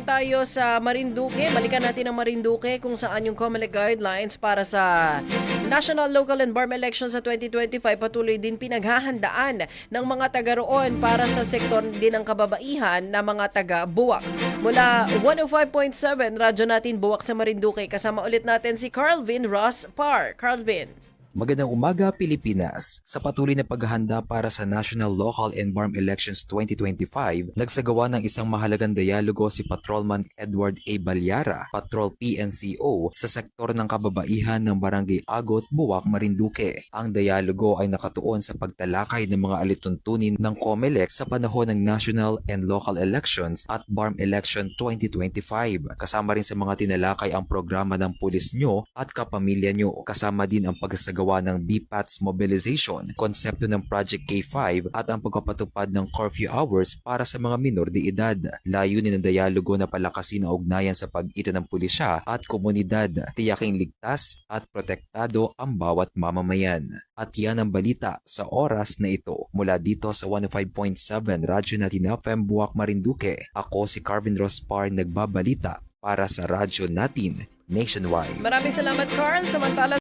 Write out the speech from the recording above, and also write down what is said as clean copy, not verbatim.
Tayo sa Marinduque. Balikan natin ang Marinduque kung saan yung COMELEC guidelines para sa National, Local and Barm Elections sa 2025 patuloy din pinaghahandaan ng mga taga roon para sa sektor din ng kababaihan na mga taga Buwak. Mula 105.7 radyo natin Buwak sa Marinduque, kasama ulit natin si Carlvin Ross Par. Carlvin. Magandang umaga, Pilipinas! Sa patuloy na paghahanda para sa National, Local and Barm Elections 2025, nagsagawa ng isang mahalagang dialogo si Patrolman Edward A. Balyara, Patrol PNCO, sa sektor ng kababaihan ng Barangay Agot, Buwak, Marinduque. Ang dialogo ay nakatuon sa pagtalakay ng mga alituntunin ng COMELEC sa panahon ng National and Local Elections at Barm Election 2025. Kasama rin sa mga tinalakay ang programa ng pulis nyo at kapamilya nyo. Kasama din ang pagsasagawa ng BPATS mobilization, konsepto ng Project K5 at ang pagpapatupad ng curfew hours para sa mga minor de edad. Layunin ng dialogo na palakasin ang ugnayan sa pagitan ng pulisya at komunidad, tiyaking ligtas at protektado ang bawat mamamayan. At yan ang balita sa oras na ito. Mula dito sa 105.7 Radyo Natin FM Buwak, Marinduque, ako si Carvin Rospar nagbabalita para sa Radyo Natin Nationwide. Maraming salamat, Carl. Samantala